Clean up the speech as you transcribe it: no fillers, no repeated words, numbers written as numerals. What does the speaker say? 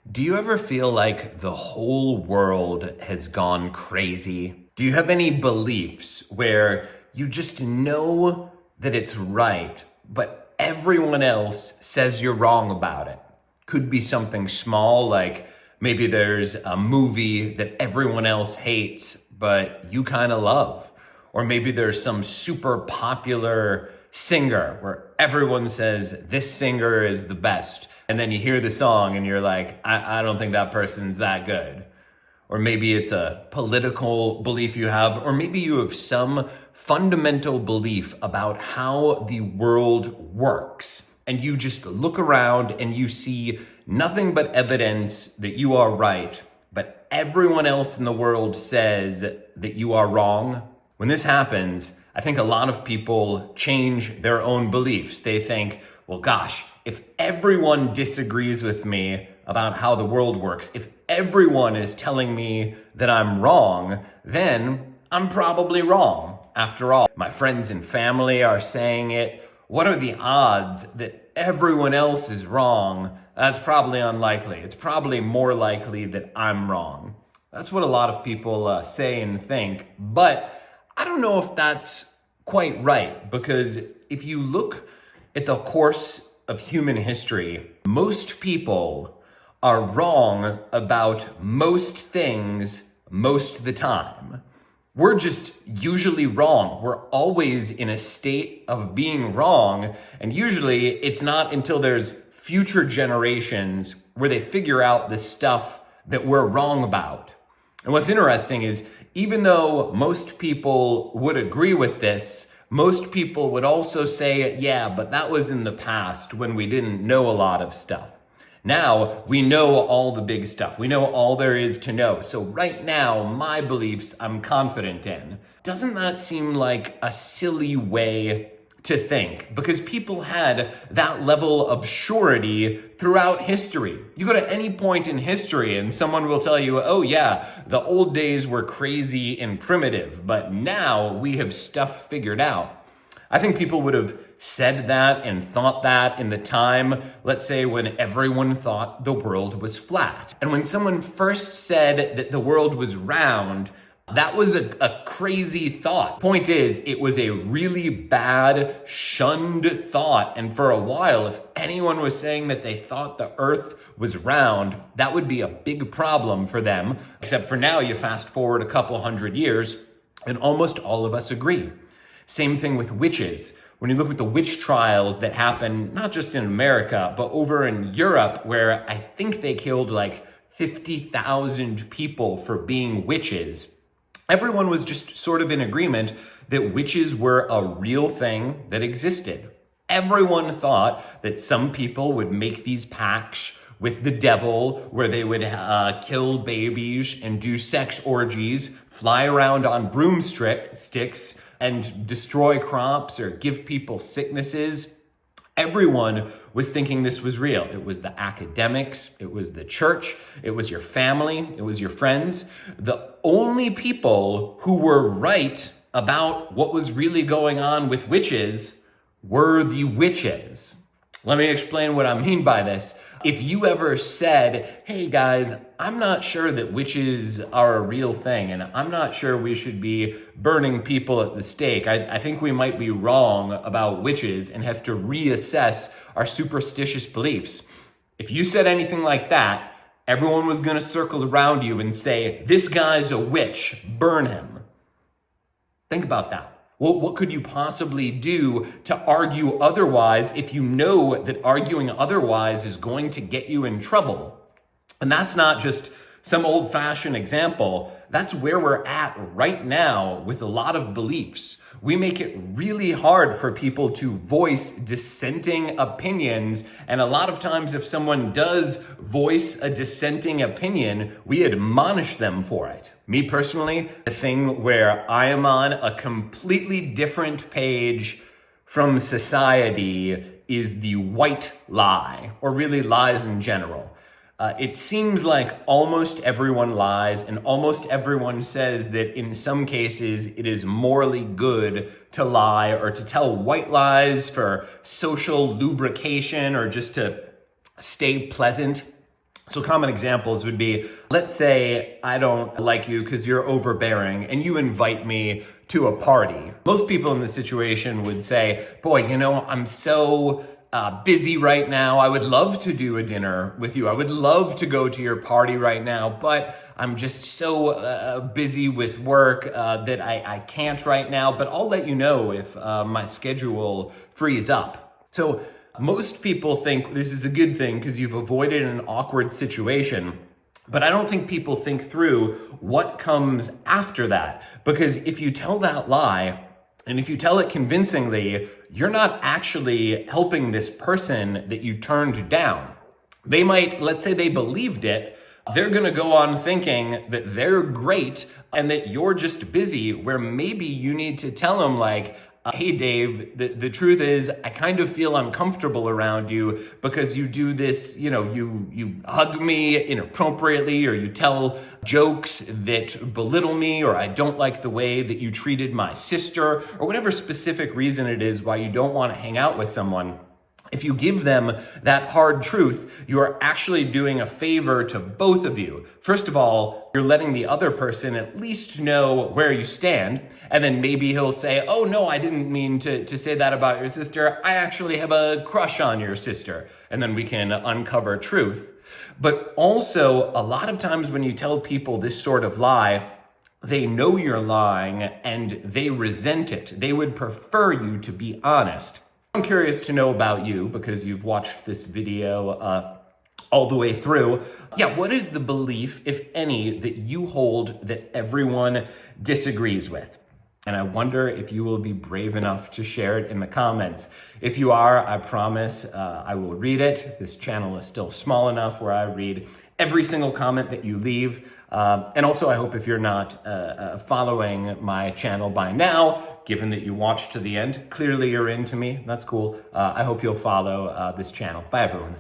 Do you ever feel like the whole world has gone crazy? Do you have any beliefs where you just know that it's right, but everyone else says you're wrong about it? Could be something small, like maybe there's a movie that everyone else hates, but you kind of love. Or maybe there's some super popular singer where everyone says this singer is the best. And then you hear the song and you're like, I don't think that person's that good. Or maybe it's a political belief you have, or maybe you have some fundamental belief about how the world works. And you just look around and you see nothing but evidence that you are right, but everyone else in the world says that you are wrong. When this happens, I think a lot of people change their own beliefs. They think, well, gosh, if everyone disagrees with me about how the world works, if everyone is telling me that I'm wrong, then I'm probably wrong. After all, my friends and family are saying it. What are the odds that everyone else is wrong? That's probably unlikely. It's probably more likely that I'm wrong. That's what a lot of people say and think, but I don't know if that's quite right, because if you look at the course of human history, most people are wrong about most things most of the time. We're just usually wrong. We're always in a state of being wrong, and usually it's not until there's future generations where they figure out the stuff that we're wrong about. And what's interesting is, even though most people would agree with this, most people would also say, yeah, but that was in the past when we didn't know a lot of stuff. Now we know all the big stuff. We know all there is to know. So right now, my beliefs I'm confident in. Doesn't that seem like a silly way to think? Because people had that level of surety throughout history. You go to any point in history and someone will tell you, oh yeah, the old days were crazy and primitive, but now we have stuff figured out. I think people would have said that and thought that in the time, let's say, when everyone thought the world was flat. And when someone first said that the world was round, that was a crazy thought. Point is, it was a really bad, shunned thought. And for a while, if anyone was saying that they thought the earth was round, that would be a big problem for them. Except for now, you fast forward a couple hundred years, and almost all of us agree. Same thing with witches. When you look at the witch trials that happen, not just in America, but over in Europe, where I think they killed like 50,000 people for being witches, everyone was just sort of in agreement that witches were a real thing that existed. Everyone thought that some people would make these pacts with the devil where they would kill babies and do sex orgies, fly around on broomsticks and destroy crops or give people sicknesses. Everyone was thinking this was real. It was the academics, it was the church, it was your family, it was your friends. The only people who were right about what was really going on with witches were the witches. Let me explain what I mean by this. If you ever said, hey guys, I'm not sure that witches are a real thing, and I'm not sure we should be burning people at the stake. I think we might be wrong about witches and have to reassess our superstitious beliefs. If you said anything like that, everyone was going to circle around you and say, this guy's a witch, burn him. Think about that. What could you possibly do to argue otherwise if you know that arguing otherwise is going to get you in trouble? And that's not just some old-fashioned example. That's where we're at right now with a lot of beliefs. We make it really hard for people to voice dissenting opinions. And a lot of times if someone does voice a dissenting opinion, we admonish them for it. Me personally, the thing where I am on a completely different page from society is the white lie, or really lies in general. It seems like almost everyone lies, and almost everyone says that in some cases it is morally good to lie or to tell white lies for social lubrication or just to stay pleasant. So common examples would be, let's say I don't like you because you're overbearing and you invite me to a party. Most people in this situation would say, boy, I'm so busy right now. I would love to do a dinner with you. I would love to go to your party right now, but I'm just so busy with work that I can't right now, but I'll let you know if my schedule frees up. So most people think this is a good thing because you've avoided an awkward situation. But I don't think people think through what comes after that. Because if you tell that lie, and if you tell it convincingly, you're not actually helping this person that you turned down. They might, let's say they believed it, they're going to go on thinking that they're great and that you're just busy, where maybe you need to tell them like, hey Dave, the truth is I kind of feel uncomfortable around you because you do this, you hug me inappropriately, or you tell jokes that belittle me, or I don't like the way that you treated my sister, or whatever specific reason it is why you don't want to hang out with someone. If you give them that hard truth, you are actually doing a favor to both of you. First of all, you're letting the other person at least know where you stand. And then maybe he'll say, oh no, I didn't mean to say that about your sister. I actually have a crush on your sister. And then we can uncover truth. But also, a lot of times when you tell people this sort of lie, they know you're lying and they resent it. They would prefer you to be honest. I'm curious to know about you because you've watched this video all the way through. Yeah, what is the belief, if any, that you hold that everyone disagrees with? And I wonder if you will be brave enough to share it in the comments. If you are, I promise I will read it. This channel is still small enough where I read every single comment that you leave. And also, I hope if you're not following my channel by now, given that you watched to the end, clearly you're into me. That's cool. I hope you'll follow this channel. Bye, everyone.